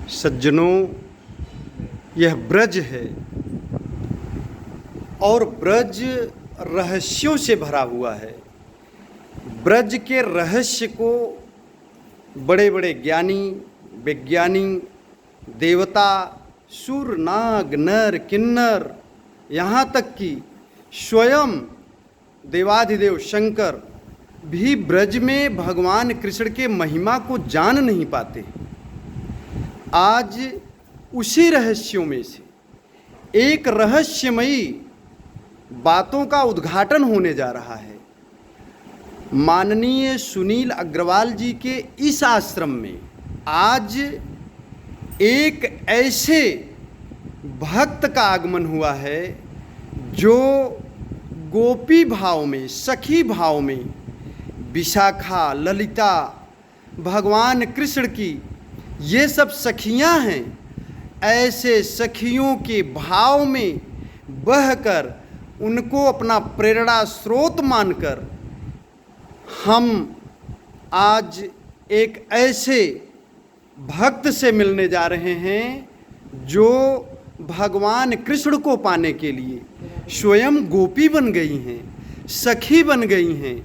सज्जनों, यह ब्रज है और ब्रज रहस्यों से भरा हुआ है। ब्रज के रहस्य को बड़े बड़े ज्ञानी, विज्ञानी, देवता, सुर, नाग, नर, किन्नर, यहाँ तक कि स्वयं देवाधिदेव शंकर भी ब्रज में भगवान कृष्ण के महिमा को जान नहीं पाते। आज उसी रहस्यों में से एक रहस्यमयी बातों का उद्घाटन होने जा रहा है। माननीय सुनील अग्रवाल जी के इस आश्रम में आज एक ऐसे भक्त का आगमन हुआ है जो गोपी भाव में, सखी भाव में, विशाखा, ललिता, भगवान कृष्ण की ये सब सखियां हैं। ऐसे सखियों के भाव में बहकर उनको अपना प्रेरणा स्रोत मानकर हम आज एक ऐसे भक्त से मिलने जा रहे हैं जो भगवान कृष्ण को पाने के लिए स्वयं गोपी बन गई हैं, सखी बन गई हैं,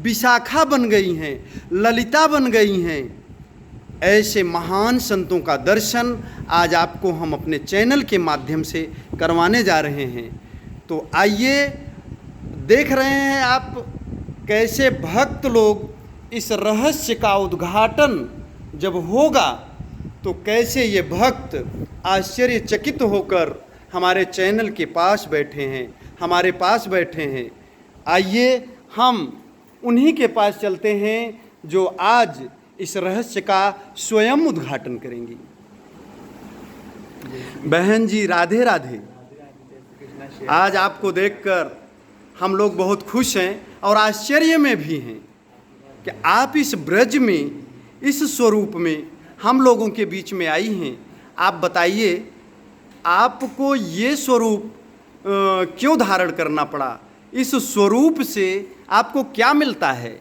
विशाखा बन गई हैं, ललिता बन गई हैं। ऐसे महान संतों का दर्शन आज आपको हम अपने चैनल के माध्यम से करवाने जा रहे हैं। तो आइए, देख रहे हैं आप कैसे भक्त लोग इस रहस्य का उद्घाटन जब होगा तो कैसे ये भक्त आश्चर्यचकित होकर हमारे चैनल के पास बैठे हैं, हमारे पास बैठे हैं। आइए हम उन्हीं के पास चलते हैं जो आज इस रहस्य का स्वयं उद्घाटन करेंगी। बहन जी, राधे राधे। आज आपको देखकर हम लोग बहुत खुश हैं और आश्चर्य में भी हैं कि आप इस ब्रज में, इस स्वरूप में हम लोगों के बीच में आई हैं। आप बताइए, आपको ये स्वरूप क्यों धारण करना पड़ा? इस स्वरूप से आपको क्या मिलता है?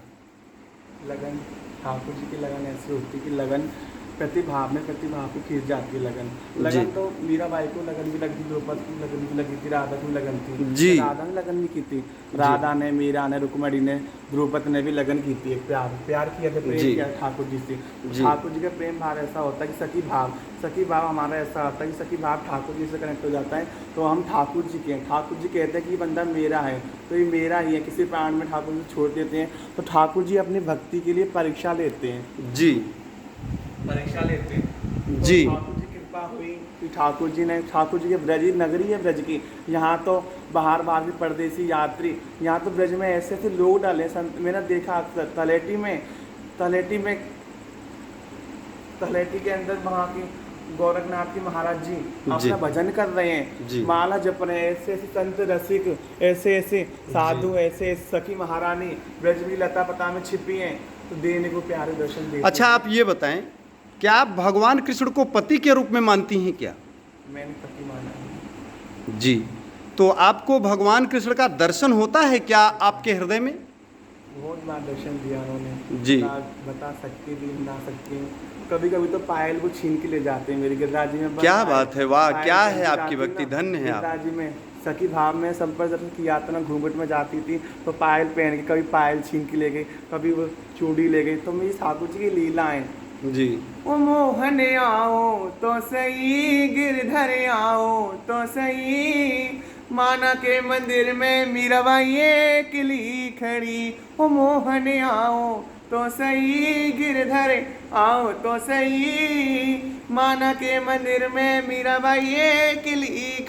लगन, ठाकुर जी की लगन ऐसी होती कि लगन प्रतिभाव में प्रतिभाव को खींच जाती है। लगन तो मीराबाई को लगन भी लगी थी, द्रौपदी की लगन भी लगी थी, राधा की लगन थी जी। राधा ने लगन भी की थी। राधा ने, मीरा ने, रुक्मणी ने, द्रौपदी ने भी लगन की थी। एक प्यार किया था, प्रेम किया ठाकुर जी से। ठाकुर जी का प्रेम भाव ऐसा होता है कि सखी भाव हमारा ऐसा होता है कि सखी भाव ठाकुर जी से कनेक्ट हो जाता है। तो हम ठाकुर जी के हैं। ठाकुर जी कहते हैं कि ये बंदा मेरा है, तो ये मेरा ही है। किसी प्राण में ठाकुर जी छोड़ देते हैं तो ठाकुर जी अपनी भक्ति के लिए परीक्षा लेते हैं जी, परीक्षा लेते हैं। जी। तो ठाकुर जी की कृपा हुई कि ठाकुर जी के ब्रज नगरी है ब्रज की। यहाँ तो बाहर के परदेसी यात्री, यहाँ तो ब्रज में ऐसे ऐसे लोग डाले संत। मैंने देखा अक्सर तलेटी के अंदर वहाँ की गोरखनाथ की महाराज जी अपना भजन कर रहे हैं, माला जप रहे हैं। ऐसे ऐसे संत रसिक, ऐसे ऐसे साधु, ऐसे सखी महारानी ब्रज की लता पता में छिपी हैं, तो देने को प्यारे दर्शन देते। अच्छा, आप ये बताएं, क्या आप भगवान कृष्ण को पति के रूप में मानती हैं क्या? मैंने पति माना है जी। तो आपको भगवान कृष्ण का दर्शन होता है क्या आपके हृदय में? बहुत बार दर्शन दिया उन्होंने जी। बता सकती थी, ना सकती। कभी कभी तो पायल को छीन के ले जाते हैं मेरे गिरिराज जी में। क्या बात है, वाह, क्या है आपकी भक्ति, धन्य है आप। गिरिराज जी में सखी भाव में संपर्क की यात्रा घूंघट में जाती थी तो पायल पहन के, कभी पायल छीन के ले गई, कभी वो चूड़ी ले गई। तो मेरी ठाकुर जी की लीलाएं जी। ओ मोहन आओ तो सही, गिरधर आओ तो सही, माना के मंदिर में मीराबाई अकेली खड़ी। ओ मोहन आओ तो सही, गिरधर आओ तो सही, माना के मंदिर में मीराबाई अकेली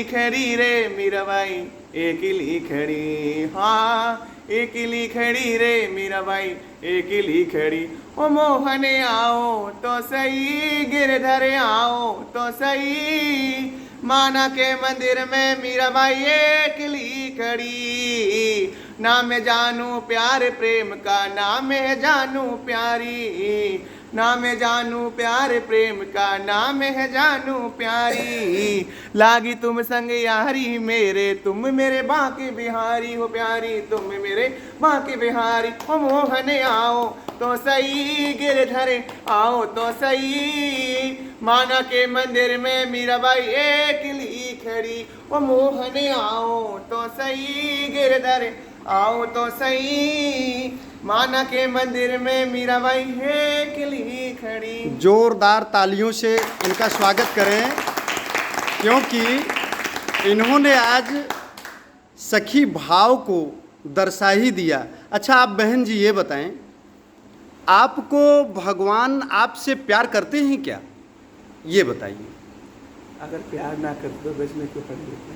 खड़ी रे मीराबाई अकेली खड़ी। हाँ, अकेली खड़ी रे मीराबाई अकेली खड़ी। ओ मोहन आओ तो सही, गिरधर आओ तो सही, माना के मंदिर में मीराबाई अकेली खड़ी। ना मैं जानू प्यार प्रेम का, ना मैं जानू प्यारी, नाम है जानू प्यार प्रेम का, नाम है जानू प्यारी, लागी तुम संग यारी मेरे, तुम मेरे बाके बिहारी हो प्यारी, तुम मेरे बाके बिहारी। ओ मोहन आओ तो सही गिरधर आओ तो सही, माना के मंदिर में मीराबाई अकेली खड़ी। ओ मोहन आओ तो सही गिरधर आओ तो सही, माना के मंदिर में मीराबाई अकेली खड़ी। जोरदार तालियों से इनका स्वागत करें, क्योंकि इन्होंने आज सखी भाव को दर्शा ही दिया। अच्छा आप बहन जी ये बताएं, आपको भगवान आपसे प्यार करते हैं क्या, ये बताइए। अगर प्यार ना करते तो बस में क्यों पड़ गए?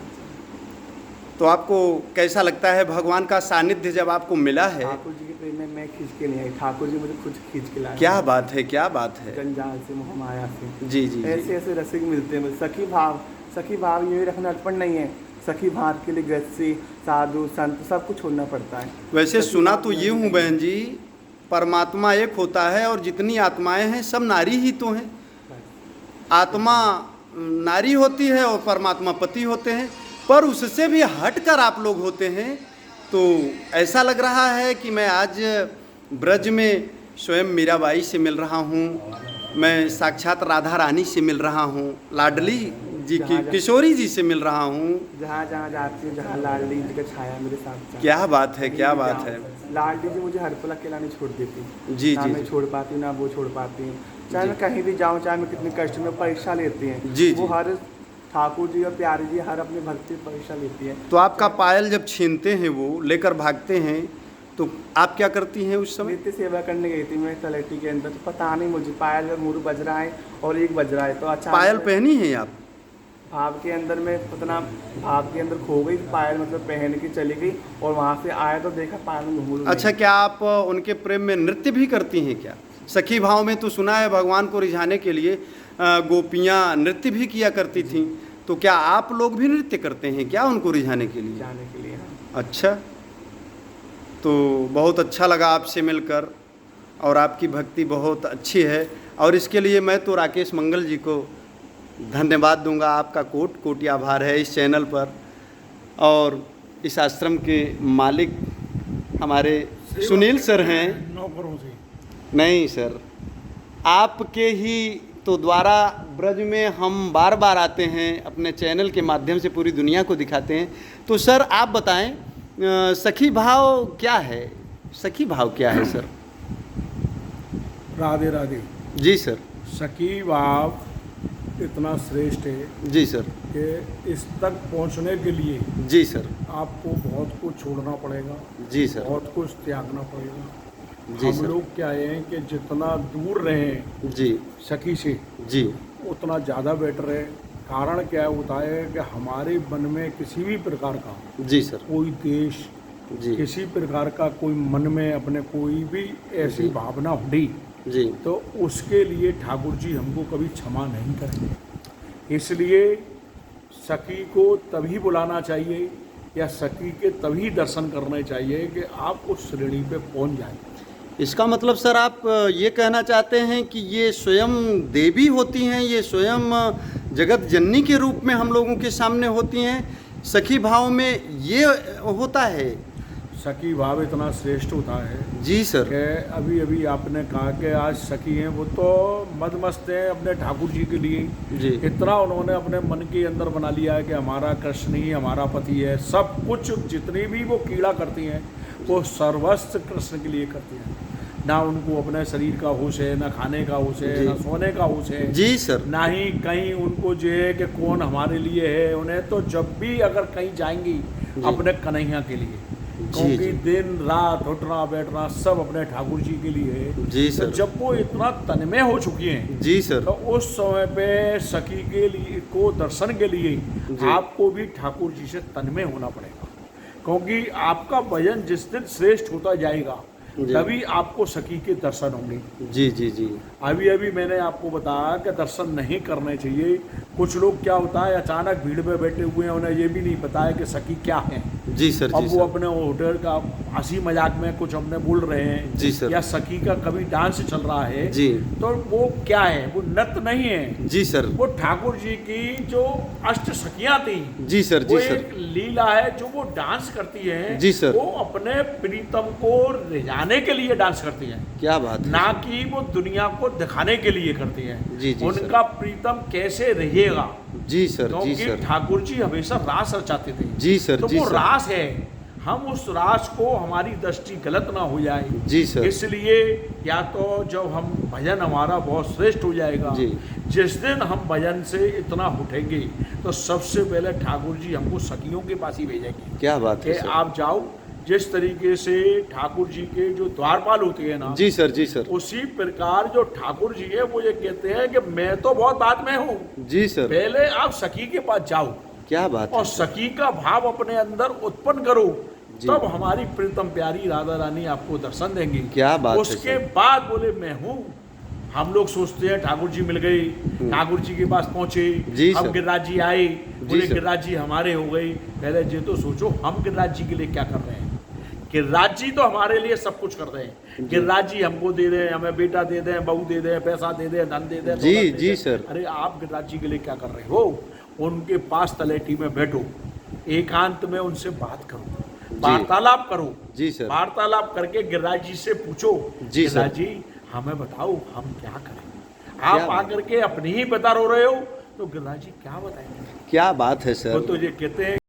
तो आपको कैसा लगता है भगवान का सानिध्य जब आपको मिला है? ठाकुर जी के प्रेम में मैं खींच के नहीं आई, ठाकुर जी मुझे खुद खींच के लाए। क्या बात है, क्या बात है। जंजाल से मोह माया से। जी जी ऐसे ऐसे रसिक मिलते हैं। सखी भाव ये रखना अर्पण नहीं है, सखी भाव के लिए गृहस्थी साधु संत सब कुछ छोड़ना पड़ता है। वैसे सुना तो ये हूँ बहन जी, परमात्मा एक होता है और जितनी आत्माएं हैं सब नारी ही तो हैं। आत्मा नारी होती है और परमात्मा पति होते हैं, पर उससे भी हटकर आप लोग होते हैं। तो ऐसा लग रहा है कि मैं आज ब्रज में स्वयं मीराबाई से मिल रहा हूँ, मैं साक्षात राधा रानी से मिल रहा हूँ, लाडली जी की किशोरी जी से मिल रहा हूँ। जहाँ जहाँ जाती हूँ, जहाँ लाडली जी का छाया मेरे साथ। क्या बात है, क्या बात है। लाडली जी मुझे हर पल अकेला नहीं छोड़ देती। जी ना जी मैं छोड़ पाती हूँ ना वो छोड़ पाती हूँ। चाहे मैं कहीं भी जाऊँ, चाहे मैं कितने कष्ट में परीक्षा लेती हैं, जी वो जी। हर ठाकुर जी और प्यारी जी हर अपनी भक्ति परीक्षा लेती है। तो आपका पायल जब छीनते हैं, वो लेकर भागते हैं, तो आप क्या करती हैं उस समय? नित्य सेवा करने गई थी मैं तलेटी के अंदर, तो पता नहीं मुझे पायल में मुरु बज रहा है और एक बज रहा है, तो अच्छा पायल पहनी है आप? भाव के अंदर में पता भाव के अंदर खो गई पायल, मतलब पहन के चली गई और वहाँ से आया तो देखा पायल में घुंघरू। अच्छा, क्या आप उनके प्रेम में नृत्य भी करती हैं क्या? सखी भाव में तो सुना है भगवान को रिझाने के लिए गोपियाँ नृत्य भी किया करती थीं, तो क्या आप लोग भी नृत्य करते हैं क्या उनको रिझाने के लिए? जाने के लिए। अच्छा, तो बहुत अच्छा लगा आपसे मिलकर और आपकी भक्ति बहुत अच्छी है, और इसके लिए मैं तो राकेश मंगल जी को धन्यवाद दूंगा। आपका कोटि कोटि आभार है इस चैनल पर। और इस आश्रम के मालिक हमारे सुनील सर हैं। नौकरों से नहीं सर, आपके ही तो द्वारा ब्रज में हम बार बार आते हैं, अपने चैनल के माध्यम से पूरी दुनिया को दिखाते हैं। तो सर आप बताएं, सखी भाव क्या है? सखी भाव क्या है सर? राधे राधे। जी सर। सखी भाव इतना श्रेष्ठ है जी सर। कि इस तक पहुंचने के लिए जी सर। आपको बहुत कुछ छोड़ना पड़ेगा, जी सर। बहुत कुछ त्यागना पड़ेगा। जी हम सर। लोग क्या है कि जितना दूर रहें जी सखी से जी उतना ज़्यादा बेटर है। कारण क्या होता है कि हमारे मन में किसी भी प्रकार का जी सर। कोई देश, जी किसी प्रकार का कोई मन में अपने कोई भी ऐसी भावना हुई जी तो उसके लिए ठाकुर जी हमको कभी क्षमा नहीं करेंगे। इसलिए सखी को तभी बुलाना चाहिए या सखी के तभी दर्शन करने चाहिए कि आप उस श्रेणी पे पहुंच जाएं। इसका मतलब सर आप ये कहना चाहते हैं कि ये स्वयं देवी होती हैं, ये स्वयं जगत जननी के रूप में हम लोगों के सामने होती हैं? सखी भाव में ये होता है? सखी भाव इतना श्रेष्ठ होता है जी सर। कि अभी अभी आपने कहा कि आज सखी हैं, वो तो मदमस्त हैं अपने ठाकुर जी के लिए। जी। इतना उन्होंने अपने मन के अंदर बना लिया है कि हमारा कृष्ण ही हमारा पति है। सब कुछ जितनी भी वो कीड़ा करती हैं वो सर्वस्व कृष्ण के लिए करती हैं। ना उनको अपने शरीर का होश है, ना खाने का होश है, जी। ना सोने का होश है। जी सर। ना ही कहीं उनको जो है कि कौन हमारे लिए है। उन्हें तो जब भी अगर कहीं जाएंगी अपने कन्हैया के लिए, क्योंकि जी। दिन रात उठना बैठना सब अपने ठाकुर जी के लिए है। जी तो सर। जब वो इतना तन्मय हो चुकी हैं जी सर। तो उस समय पे सखी के लिए को दर्शन के लिए जी। आपको भी ठाकुर जी से तन्मय होना पड़ेगा, क्योंकि आपका भजन जिस दिन श्रेष्ठ होता जाएगा जी। तभी आपको सखी के दर्शन होंगे। जी जी जी। अभी अभी मैंने आपको बताया कि दर्शन नहीं करने चाहिए। कुछ लोग क्या होता है अचानक भीड़ में बैठे हुए हैं, उन्हें ये भी नहीं पता है कि सखी क्या है। जी सर, अब जी वो सर। अपने होटल का हंसी मजाक में कुछ अपने बोल रहे हैं, जी सर। या सखी का कभी डांस चल रहा है, जी। तो वो क्या है, वो नृत्य नहीं है, जी सर। वो ठाकुर जी की जो अष्ट सखियां थी, जी सर, वो जी सर। एक लीला है जो वो डांस करती है। जी सर। वो अपने प्रीतम को रिझाने के लिए डांस करती है, क्या बात है ना सर। कि वो दुनिया को दिखाने के लिए करती है। जी, जी, उनका प्रीतम कैसे रहेगा, जी सर, जी क्योंकि सर। ठाकुर जी हमेशा रास रचाते थे। जी सर, तो जी वो सर। रास है, हम उस रास को, हमारी दृष्टि गलत ना हो जाए, जी सर। इसलिए या तो जब हम भजन हमारा बहुत श्रेष्ठ हो जाएगा, जी। जिस दिन हम भजन से इतना उठेंगे तो सबसे पहले ठाकुर जी हमको सखियों के पास ही भेजेंगे क्या बात है कि सर। आप जाओ। जिस तरीके से ठाकुर जी के जो द्वारपाल होते हैं ना, जी सर, जी सर। उसी प्रकार जो ठाकुर जी है वो ये कहते हैं कि मैं तो बहुत बाद में हूँ, जी सर। पहले आप सखी के पास जाओ क्या बात और है सर। सखी का भाव अपने अंदर उत्पन्न करो, जी। तब हमारी प्रीतम प्यारी राधा रानी आपको दर्शन देंगी। क्या बात है उसके सर। बाद बोले मैं हूँ। हम लोग सोचते हैं ठाकुर जी मिल गए, ठाकुर जी के पास पहुंचे, जी अब सर। गिरिराज जी आए, बोले सर। गिरिराज जी हमारे हो गए। पहले ये तो सोचो हम गिरिराज जी के लिए क्या कर रहे हैं। गिरिराज जी तो हमारे लिए सब कुछ कर रहे हैं। गिरिराज जी हमको दे दें, हमें बेटा दे दें, बहू दे दें, पैसा दे दें, धन दे दें, जी, दौलत दे जी दें। सर। अरे आप गिरिराज जी के लिए क्या कर रहे हो। उनके पास तलेटी में बैठो, एकांत में उनसे बात करो, वार्तालाप करो। जी सर। वार्तालाप करके गिरिराज जी से पूछो, जी सर। गिरिराज जी हमें बताओ हम क्या करें। क्या आप आकर के अपनी ही बता रो रहे हो, तो गिरिराज जी क्या बताएंगे। क्या बात है वो सर। तो ये कहते हैं